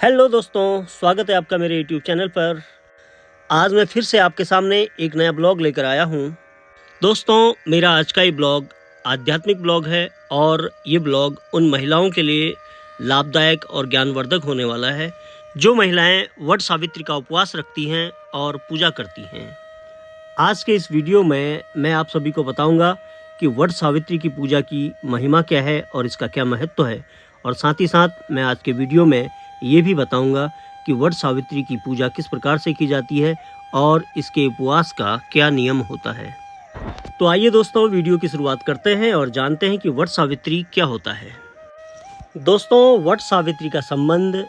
Hello दोस्तों, स्वागत है आपका मेरे यूट्यूब चैनल पर। आज मैं फिर से आपके सामने एक नया ब्लॉग लेकर आया हूँ। दोस्तों, मेरा आज का ये ब्लॉग आध्यात्मिक ब्लॉग है और ये ब्लॉग उन महिलाओं के लिए लाभदायक और ज्ञानवर्धक होने वाला है जो महिलाएं वट सावित्री का उपवास रखती हैं और पूजा करती हैं। आज के इस वीडियो में मैं आप सभी को बताऊंगा कि वट सावित्री की पूजा की महिमा क्या है और इसका क्या महत्व है, और साथ ही साथ मैं आज के वीडियो में ये भी बताऊंगा कि वट सावित्री की पूजा किस प्रकार से की जाती है और इसके उपवास का क्या नियम होता है। तो आइए दोस्तों, वीडियो की शुरुआत करते हैं और जानते हैं कि वट सावित्री क्या होता है। दोस्तों, वट सावित्री का संबंध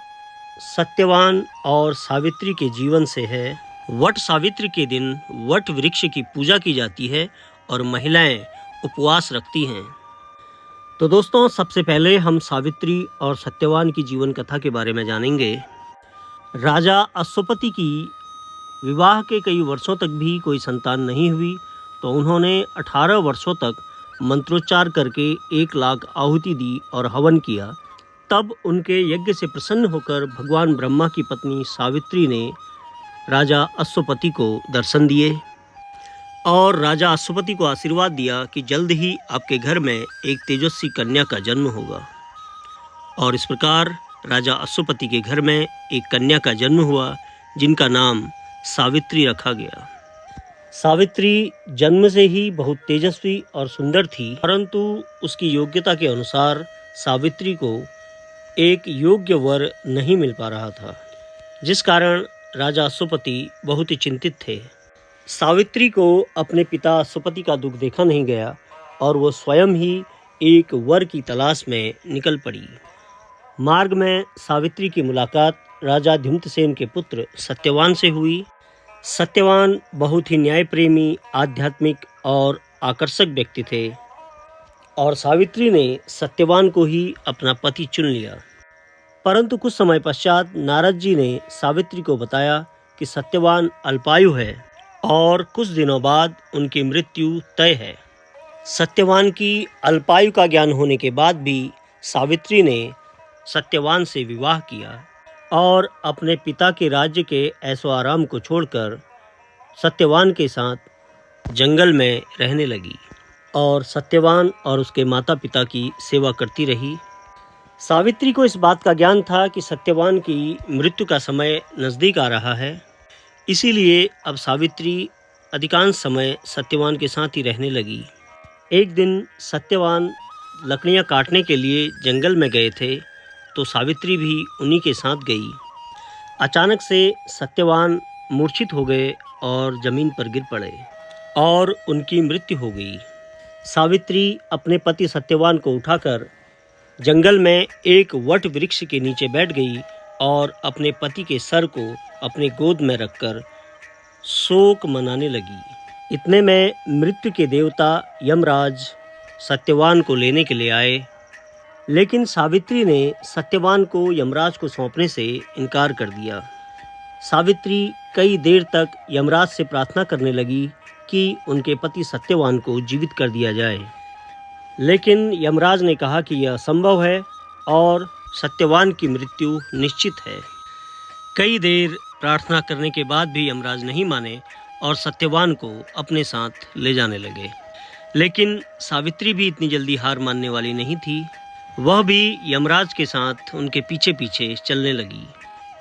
सत्यवान और सावित्री के जीवन से है। वट सावित्री के दिन वट वृक्ष की पूजा की जाती है और महिलाएं उपवास रखती हैं। तो दोस्तों, सबसे पहले हम सावित्री और सत्यवान की जीवन कथा के बारे में जानेंगे। राजा अश्वपति की विवाह के कई वर्षों तक भी कोई संतान नहीं हुई, तो उन्होंने 18 वर्षों तक मंत्रोच्चार करके 1 लाख आहुति दी और हवन किया। तब उनके यज्ञ से प्रसन्न होकर भगवान ब्रह्मा की पत्नी सावित्री ने राजा अश्वपति को दर्शन दिए और राजा अश्वपति को आशीर्वाद दिया कि जल्द ही आपके घर में एक तेजस्वी कन्या का जन्म होगा। और इस प्रकार राजा अश्वपति के घर में एक कन्या का जन्म हुआ जिनका नाम सावित्री रखा गया। सावित्री जन्म से ही बहुत तेजस्वी और सुंदर थी, परंतु उसकी योग्यता के अनुसार सावित्री को एक योग्य वर नहीं मिल पा रहा था, जिस कारण राजा अश्वपति बहुत ही चिंतित थे। सावित्री को अपने पिता अश्वपति का दुख देखा नहीं गया और वो स्वयं ही एक वर की तलाश में निकल पड़ी। मार्ग में सावित्री की मुलाकात राजा ध्युमतसेन के पुत्र सत्यवान से हुई। सत्यवान बहुत ही न्याय प्रेमी, आध्यात्मिक और आकर्षक व्यक्ति थे और सावित्री ने सत्यवान को ही अपना पति चुन लिया। परंतु कुछ समय पश्चात नारद जी ने सावित्री को बताया कि सत्यवान अल्पायु है और कुछ दिनों बाद उनकी मृत्यु तय है। सत्यवान की अल्पायु का ज्ञान होने के बाद भी सावित्री ने सत्यवान से विवाह किया और अपने पिता के राज्य के ऐशो आराम को छोड़कर सत्यवान के साथ जंगल में रहने लगी और सत्यवान और उसके माता पिता की सेवा करती रही। सावित्री को इस बात का ज्ञान था कि सत्यवान की मृत्यु का समय नज़दीक आ रहा है, इसीलिए अब सावित्री अधिकांश समय सत्यवान के साथ ही रहने लगी। एक दिन सत्यवान लकड़ियां काटने के लिए जंगल में गए थे, तो सावित्री भी उन्हीं के साथ गई। अचानक से सत्यवान मूर्छित हो गए और जमीन पर गिर पड़े और उनकी मृत्यु हो गई। सावित्री अपने पति सत्यवान को उठाकर जंगल में एक वट वृक्ष के नीचे बैठ गई और अपने पति के सर को अपने गोद में रखकर शोक मनाने लगी। इतने में मृत्यु के देवता यमराज सत्यवान को लेने के लिए आए, लेकिन सावित्री ने सत्यवान को यमराज को सौंपने से इनकार कर दिया। सावित्री कई देर तक यमराज से प्रार्थना करने लगी कि उनके पति सत्यवान को जीवित कर दिया जाए, लेकिन यमराज ने कहा कि यह असंभव है और सत्यवान की मृत्यु निश्चित है। कई देर प्रार्थना करने के बाद भी यमराज नहीं माने और सत्यवान को अपने साथ ले जाने लगे, लेकिन सावित्री भी इतनी जल्दी हार मानने वाली नहीं थी। वह भी यमराज के साथ उनके पीछे पीछे चलने लगी।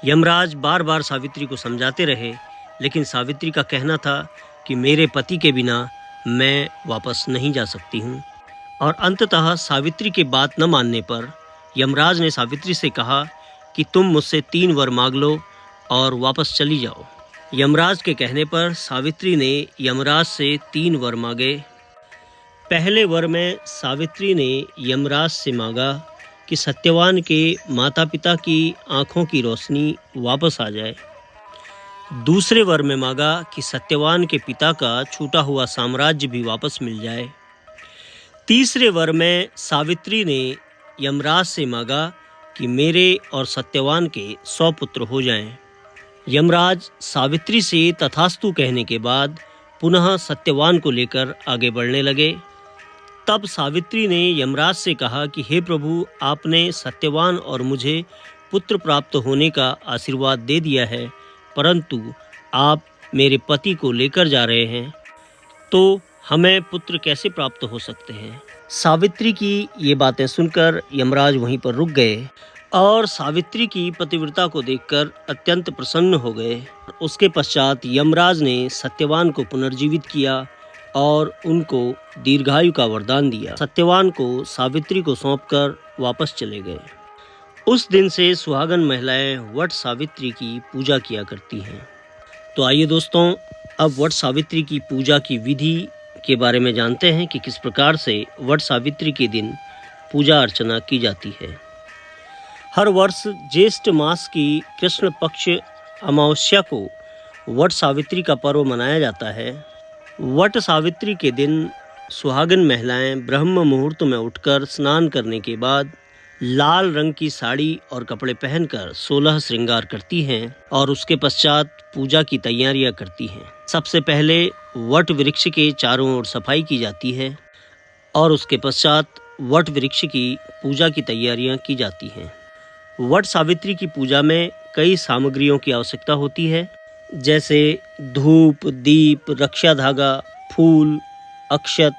यमराज बार बार सावित्री को समझाते रहे, लेकिन सावित्री का कहना था कि मेरे पति के बिना मैं वापस नहीं जा सकती हूँ। और अंततः सावित्री के बात न मानने पर यमराज ने सावित्री से कहा कि तुम मुझसे 3 वर मांग लो और वापस चली जाओ। यमराज के कहने पर सावित्री ने यमराज से 3 वर मांगे। पहले वर में सावित्री ने यमराज से मांगा कि सत्यवान के माता पिता की आंखों की रोशनी वापस आ जाए। दूसरे वर में मांगा कि सत्यवान के पिता का छूटा हुआ साम्राज्य भी वापस मिल जाए। तीसरे वर में सावित्री ने यमराज से मांगा कि मेरे और सत्यवान के 100 पुत्र हो जाएं। यमराज सावित्री से तथास्तु कहने के बाद पुनः सत्यवान को लेकर आगे बढ़ने लगे। तब सावित्री ने यमराज से कहा कि हे प्रभु, आपने सत्यवान और मुझे पुत्र प्राप्त होने का आशीर्वाद दे दिया है, परंतु आप मेरे पति को लेकर जा रहे हैं, तो हमें पुत्र कैसे प्राप्त हो सकते हैं। सावित्री की ये बातें सुनकर यमराज वहीं पर रुक गए और सावित्री की पतिव्रता को देखकर अत्यंत प्रसन्न हो गए। उसके पश्चात यमराज ने सत्यवान को पुनर्जीवित किया और उनको दीर्घायु का वरदान दिया। सत्यवान को सावित्री को सौंपकर वापस चले गए। उस दिन से सुहागन महिलाएं वट सावित्री की पूजा किया करती हैं। तो आइए दोस्तों, अब वट सावित्री की पूजा की विधि के बारे में जानते हैं कि किस प्रकार से वट सावित्री के दिन पूजा अर्चना की जाती है। हर वर्ष ज्येष्ठ मास की कृष्ण पक्ष अमावस्या को वट सावित्री का पर्व मनाया जाता है। वट सावित्री के दिन सुहागन महिलाएं ब्रह्म मुहूर्त में उठकर स्नान करने के बाद लाल रंग की साड़ी और कपड़े पहनकर 16 श्रृंगार करती हैं और उसके पश्चात पूजा की तैयारियां करती हैं। सबसे पहले वट वृक्ष के चारों ओर सफाई की जाती है और उसके पश्चात वट वृक्ष की पूजा की तैयारियां की जाती हैं। वट सावित्री की पूजा में कई सामग्रियों की आवश्यकता होती है, जैसे धूप, दीप, रक्षा धागा, फूल, अक्षत,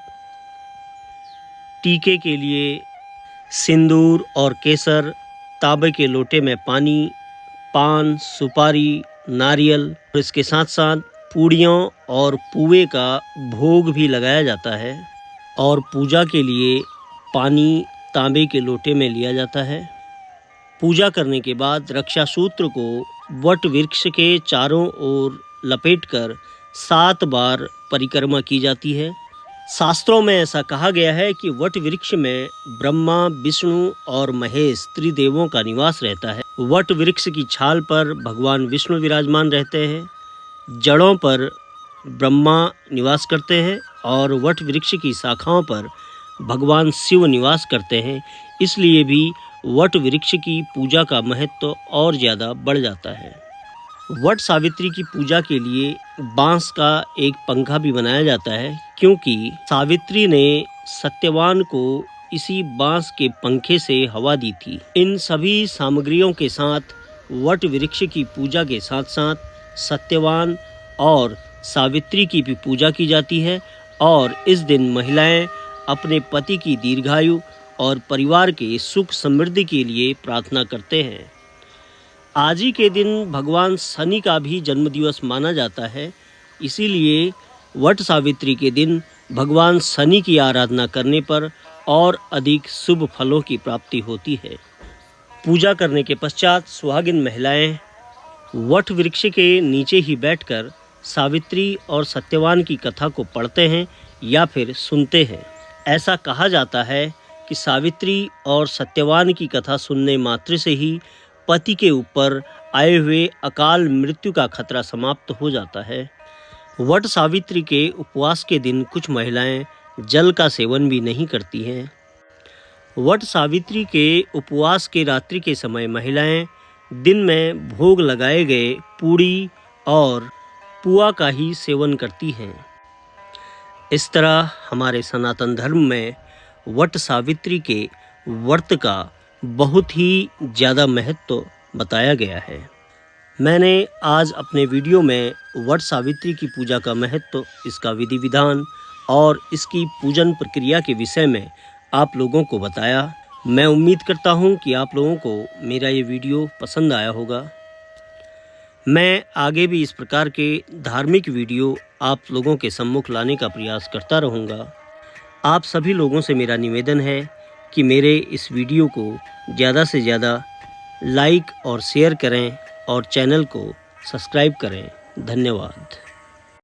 टीके के लिए सिंदूर और केसर, तांबे के लोटे में पानी, पान, सुपारी, नारियल। और इसके साथ साथ पूड़ियों और पुए का भोग भी लगाया जाता है और पूजा के लिए पानी तांबे के लोटे में लिया जाता है। पूजा करने के बाद रक्षा सूत्र को वट वृक्ष के चारों ओर लपेटकर 7 बार परिक्रमा की जाती है। शास्त्रों में ऐसा कहा गया है कि वट वृक्ष में ब्रह्मा, विष्णु और महेश त्रिदेवों का निवास रहता है। वट वृक्ष की छाल पर भगवान विष्णु विराजमान रहते हैं, जड़ों पर ब्रह्मा निवास करते हैं और वट वृक्ष की शाखाओं पर भगवान शिव निवास करते हैं। इसलिए भी वट वृक्ष की पूजा का महत्व और ज़्यादा बढ़ जाता है। वट सावित्री की पूजा के लिए बांस का एक पंखा भी बनाया जाता है, क्योंकि सावित्री ने सत्यवान को इसी बांस के पंखे से हवा दी थी। इन सभी सामग्रियों के साथ वट वृक्ष की पूजा के साथ साथ सत्यवान और सावित्री की भी पूजा की जाती है और इस दिन महिलाएं अपने पति की दीर्घायु और परिवार के सुख समृद्धि के लिए प्रार्थना करते हैं। आज ही के दिन भगवान शनि का भी जन्मदिवस माना जाता है, इसीलिए वट सावित्री के दिन भगवान शनि की आराधना करने पर और अधिक शुभ फलों की प्राप्ति होती है। पूजा करने के पश्चात सुहागिन महिलाएं वट वृक्ष के नीचे ही बैठकर सावित्री और सत्यवान की कथा को पढ़ते हैं या फिर सुनते हैं। ऐसा कहा जाता है कि सावित्री और सत्यवान की कथा सुनने मात्र से ही पति के ऊपर आए हुए अकाल मृत्यु का खतरा समाप्त हो जाता है। वट सावित्री के उपवास के दिन कुछ महिलाएं जल का सेवन भी नहीं करती हैं। वट सावित्री के उपवास के रात्रि के समय महिलाएं दिन में भोग लगाए गए पूड़ी और पुआ का ही सेवन करती हैं। इस तरह हमारे सनातन धर्म में वट सावित्री के व्रत का बहुत ही ज़्यादा महत्व बताया गया है। मैंने आज अपने वीडियो में वट सावित्री की पूजा का महत्व, इसका विधि विधान और इसकी पूजन प्रक्रिया के विषय में आप लोगों को बताया। मैं उम्मीद करता हूं कि आप लोगों को मेरा ये वीडियो पसंद आया होगा। मैं आगे भी इस प्रकार के धार्मिक वीडियो आप लोगों के सम्मुख लाने का प्रयास करता रहूँगा। आप सभी लोगों से मेरा निवेदन है कि मेरे इस वीडियो को ज़्यादा से ज़्यादा लाइक और शेयर करें और चैनल को सब्सक्राइब करें। धन्यवाद।